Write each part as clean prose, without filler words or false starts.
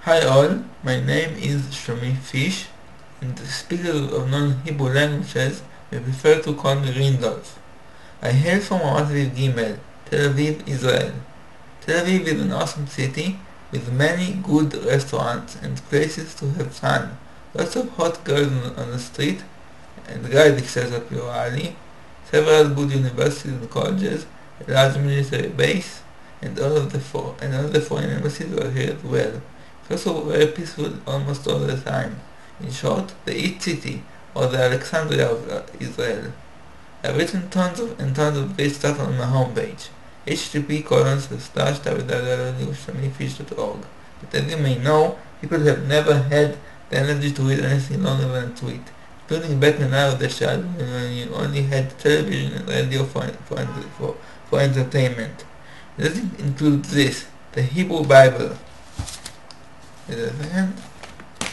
Hi all, my name is Shlomi Fish, and the speakers of non-Hebrew languages may prefer to call me Rindolph. I hail from Ramat Aviv Gimel, Tel Aviv, Israel. Tel Aviv is an awesome city with many good restaurants and places to have fun. Lots of hot girls on the street, and guys etc. plurally, several good universities and colleges, a large military base, and all the foreign embassies are here as well. It's also very peaceful almost all the time. In short, the East City, or the Alexandria of Israel. I've written tons of great stuff on my homepage, http://www.shlomifish.org. But as you may know, people have never had the energy to read anything longer than a tweet, including back when I was a child when you only had television and radio for entertainment. This includes this, the Hebrew Bible.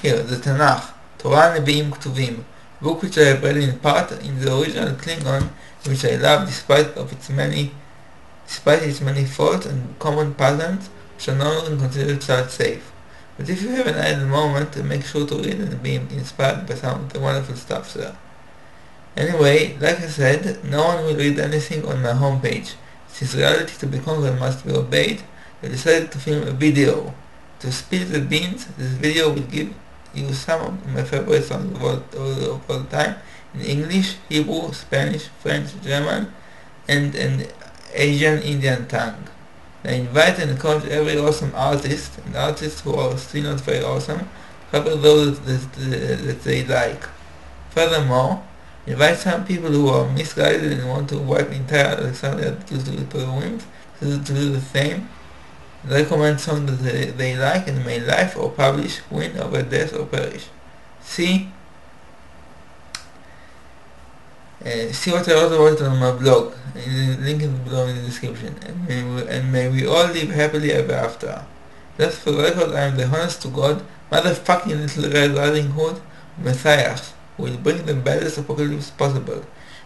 Here, the Tanakh, Torah, Nevi'im, Ktuvim, book which I have read in part in the original Klingon, which I love despite its many faults and common patterns which are no longer considered child-safe. But if you have an idle moment, make sure to read and be inspired by some of the wonderful stuff there. Anyway, like I said, no one will read anything on my homepage. Since reality to be conquered must be obeyed, I decided to film a video. To spill the beans, this video will give you some of my favorite songs of all time in English, Hebrew, Spanish, French, German, and an Asian Indian tongue. I invite and encourage every awesome artist and artists who are still not very awesome to cover those that they like. Furthermore, invite some people who are misguided and want to wipe entire Alexandria due to the whims to do the same. Recommend songs that they like and may live or publish, win over death or perish. See what I also wrote on my blog, link in the below in the description, and may we all live happily ever after. Just for the record, I am the honest to God, motherfucking little Red Riding Hood Messiah, who will bring the baddest apocalypse possible.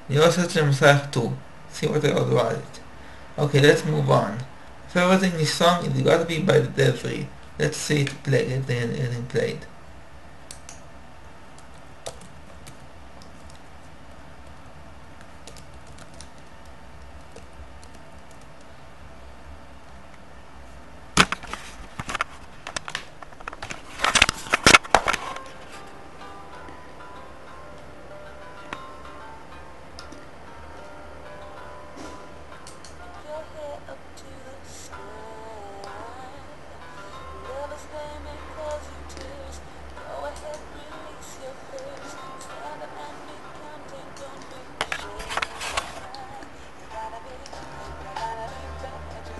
You are such a Messiah too. See what I wrote about it. Okay, let's move on. Favorite English song is Gotta Be by the Delphi. Let's see it getting played.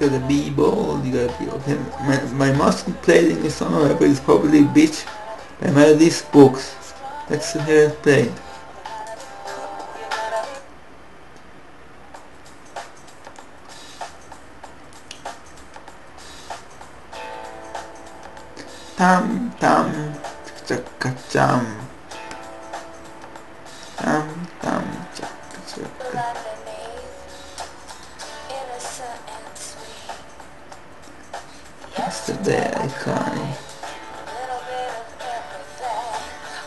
You gotta be bold, you gotta be okay. My most played English song ever is probably Bitch by Meredith Brooks. Let's hear it played. Tam tam chaka cham. Tam tam chaka chaka. Yesterday I cried.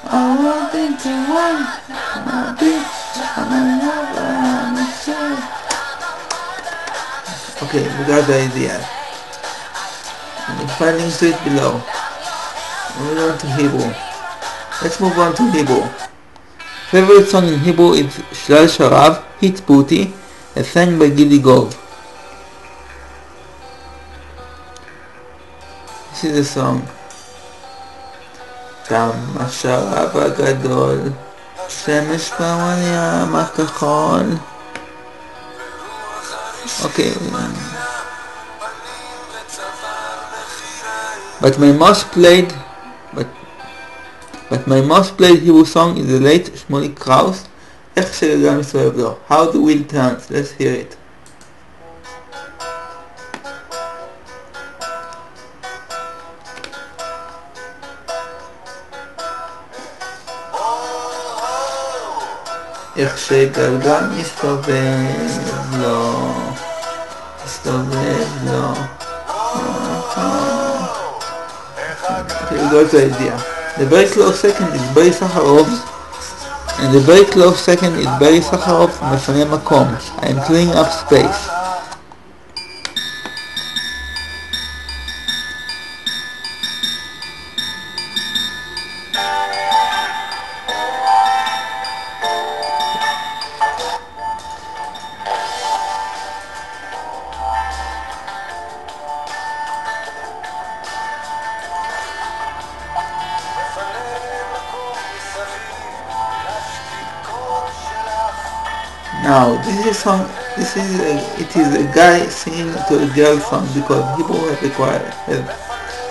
I won't think I want my bitch. I'm never sure. Okay, we got the idea. You can find links to it below. Moving on to Hebrew. Let's move on to Hebrew. Favorite song in Hebrew is Shlal Sharav, Hit Booty, a sang by Gili Gov. This is the song. כמה שרב הגדול, שמש פעם הכחול. Okay. But my most played Hebrew song is the late Shmuley Krauss, איך שגלגל מסתובב לו, How the Wheel Turns. Let's hear it. איך שגלגל מסתובב לו, מסתובב לו. Here goes the idea. The very close second is Barry Sakharov, and the very close second is Barry Sakharov מפנה מקום. I am cleaning up space. Now, it is a guy singing to a girl song because Hebrew have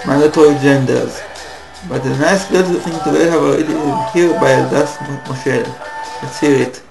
mandatory genders. But the nice girls who sing together have already been here by Das Moshel. Let's hear it.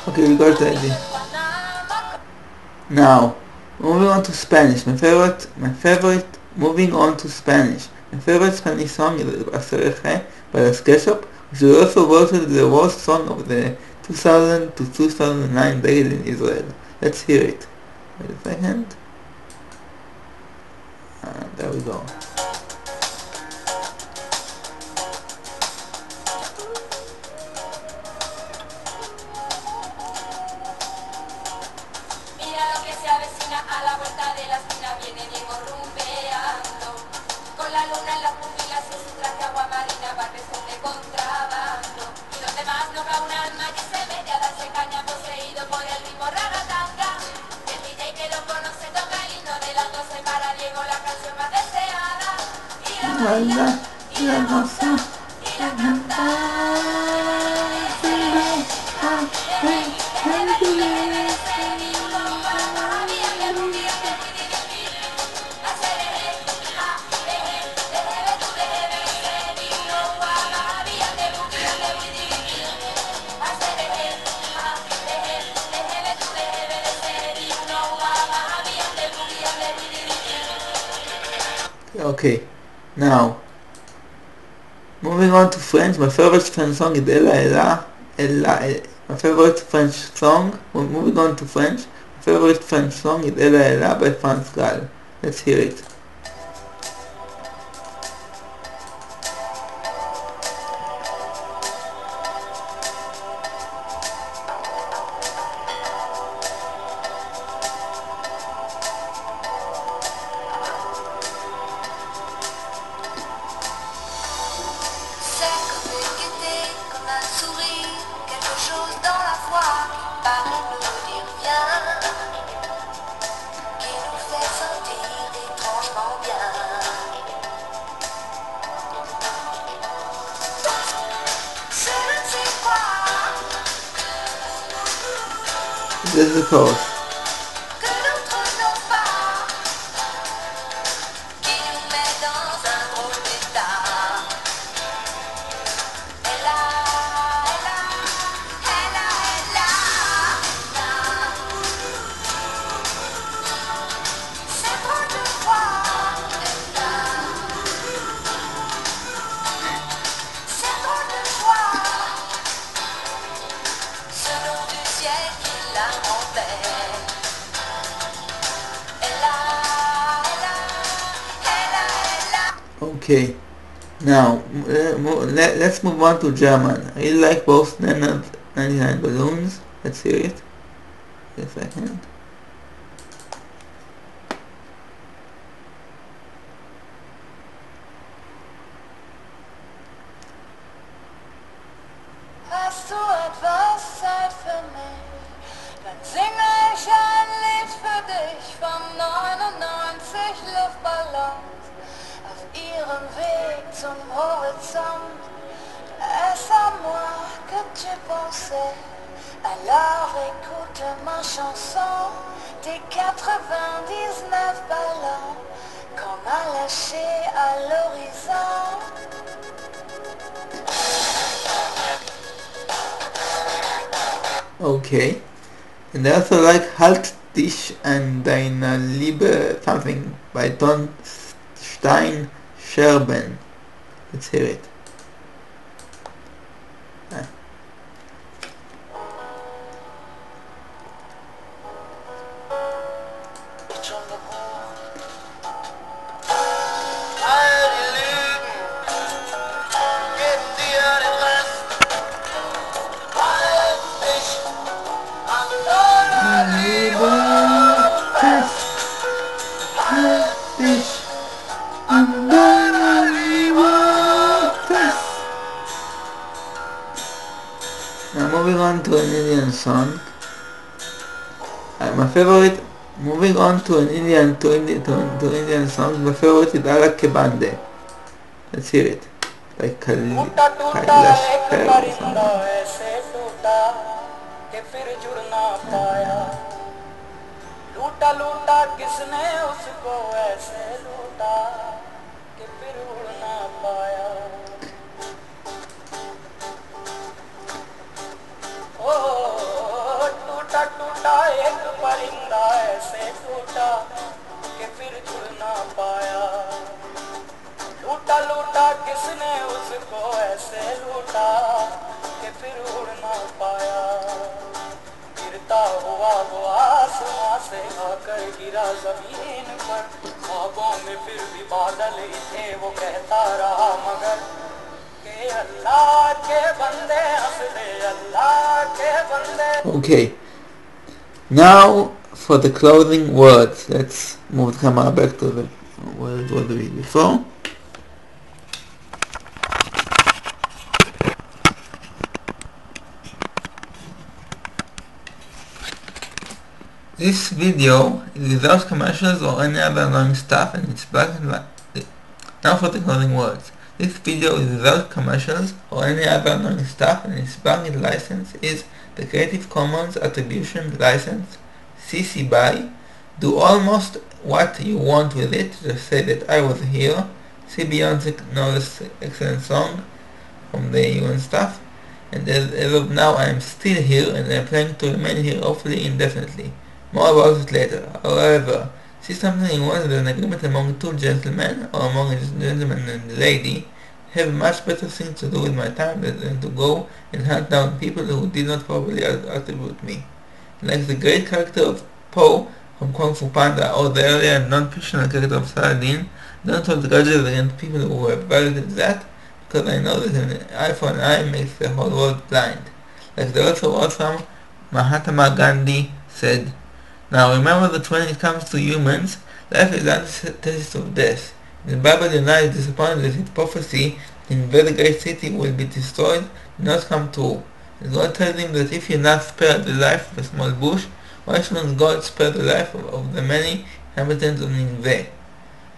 Okay, we got the idea. Now, moving on to Spanish. Moving on to Spanish. My favorite Spanish song is Asereje by the Sketchup, which is also voted the worst song of the 2000 to 2009 decade in Israel. Let's hear it. Wait a second. There we go. Okay, now moving on to French. My favorite French song is my favorite French song. Moving on to French. My favorite French song is Ella Ella by France Gall. Let's hear it. This is the chorus. Okay, now let's move on to German. I really like both 99 Balloons. Let's hear it. Wait a second. Hast du etwas Zeit für mich? Dann singe ich relever ton horizon. Est-ce à moi que tu pensais? Alors écoute ma chanson des 99 ballons qu'on a lâchés à l'horizon. Okay. And I also like Halt dich an deiner Liebe something by Ton Stein Scherben. Let's hear it. Now moving on to an Indian song. My favorite. Moving on to an Indian song. My favorite is Ala Ke Bande. Let's hear it. By Kailash Khair or something. लूटा लूटा किसने उसको ऐसे लूटा कि फिर उड़ ना पाया ओ टूटा टूटा एक परिंदा ऐसे टूटा कि फिर जुड़ ना पाया लूटा लूटा किसने उसको ऐसे लूटा कि फिर उड़ ना पाया गिरता हुआ वो आसमां से आकर गिरा जमीन पर ख्वाबों में फिर भी बादल ही थे वो कहता रहा मगर के अल्लाह के बंदे हंस दे अल्लाह के बंदे. Okay, now for the closing words. Let's move the camera back to the where it was before. This video is without commercials or any other annoying stuff and it's black and white. Now for the closing words. This video is without commercials or any other annoying stuff and its black license is the Creative Commons Attribution License CC BY. Do almost what you want with it. Just say that I was here. See Beyonce Knowles' excellent song from the UN stuff. And as of now I am still here and I am planning to remain here hopefully indefinitely. More about it later. However, see something you want an agreement among two gentlemen or among a gentleman and a lady have much better things to do with my time than to go and hunt down people who did not properly attribute me. Like the great character of Po from Kung Fu Panda or the earlier non-fictional character of Saladin, don't hold grudges against people who have violated that because I know that an eye for an eye makes the whole world blind. Like the also awesome Mahatma Gandhi said, now remember that when it comes to humans, life is the antithesis of death. The Bible denies disappointed that its prophecy in a very great city will be destroyed did not come true. And God tells him that if he not spared the life of a small bush, why shouldn't God spare the life of the many inhabitants of Nineveh?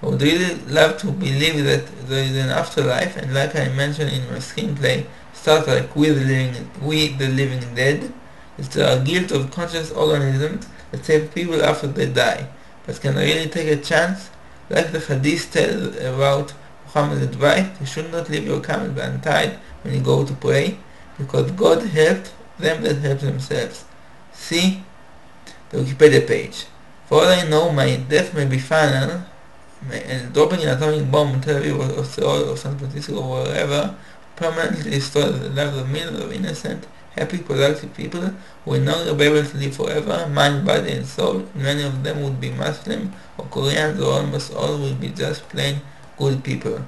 I would really love to believe that there is an afterlife, and like I mentioned in my screenplay, Star Trek We the Living Dead, is there are guilt of conscious organisms that save people after they die. But can I really take a chance? Like the hadith tells about Muhammad's advice, you should not leave your camel untied when you go to pray, because God helps them that help themselves. See the Wikipedia page. For all I know, my death may be final, and dropping an atomic bomb in Tel Aviv or Seoul or San Francisco or wherever permanently destroy the lives of millions of innocent, happy, productive people who will no longer be able to live forever, mind, body and soul, and many of them would be Muslim or Koreans, or almost all will be just plain good people.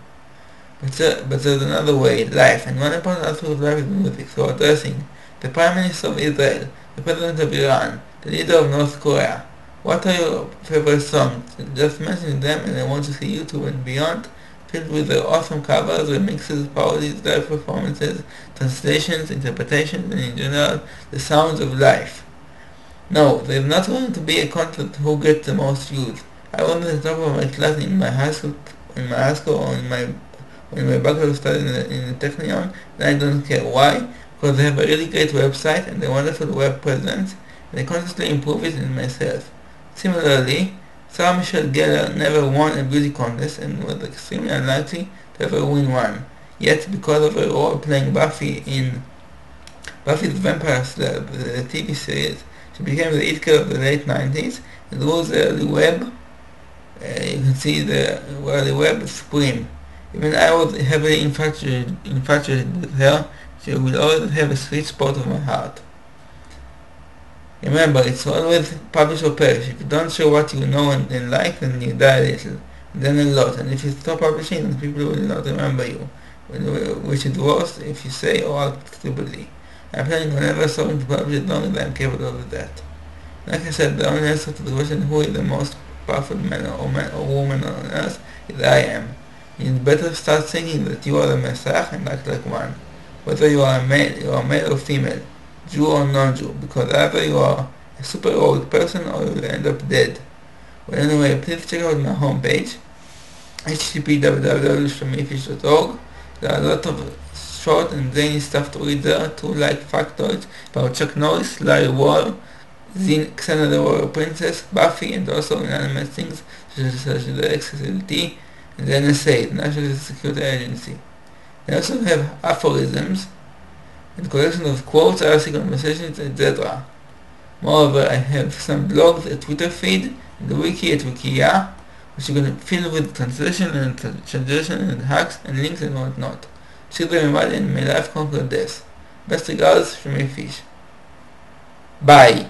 But there's another way, life, and one important aspect of life is music, so addressing the Prime Minister of Israel, the President of Iran, the leader of North Korea. What are your favorite songs? Just mention them and I want to see YouTube and beyond filled with their awesome covers, remixes, parodies, live performances, translations, interpretations, and in general, the sounds of life. No, there's not going to be a contest who gets the most views. I was at the top of my class in my high school in my high school or in my bachelor study in the Technion, then I don't care. Why? Because they have a really great website and a wonderful web presence, and I constantly improve it in myself. Similarly, Sarah Michelle Gellar never won a beauty contest and was extremely unlikely to ever win one. Yet, because of her role playing Buffy in Buffy the Vampire Slayer, the TV series, she became the it girl of the late 90s and rules the early web. You can see the early web supreme. Even I was heavily infatuated with her. She will always have a sweet spot of my heart. Remember, it's always publish or perish. If you don't show what you know and like, then you die a little, and then a lot. And if you stop publishing, then people will not remember you, which is worse if you say or act stupidly. I'm planning on never stopping to publish as long as I'm capable of that. Like I said, the only answer to the question who is the most powerful man or woman on earth is I am. You'd better start thinking that you are the Messiah and act like one. Whether you are male or female, Jew or non-Jew, because either you are a super heroic person or you will end up dead. Well, anyway, please check out my homepage, http://www.shamifish.org. There are a lot of short and zany stuff to read there, too, like factoids about Chuck Norris, Larry Wall, Xena the Warrior Princess, Buffy, and also inanimate things such as the XSLT and the NSA, the National Security Agency. They also have aphorisms and collection of quotes, articles, conversations, etc. Moreover, I have some blogs, a Twitter feed, and the wiki at Wikia, which you can fill with translation and suggestions and hacks and links and whatnot. Children and may life conquer death. Best regards, Shmi Fish. Bye.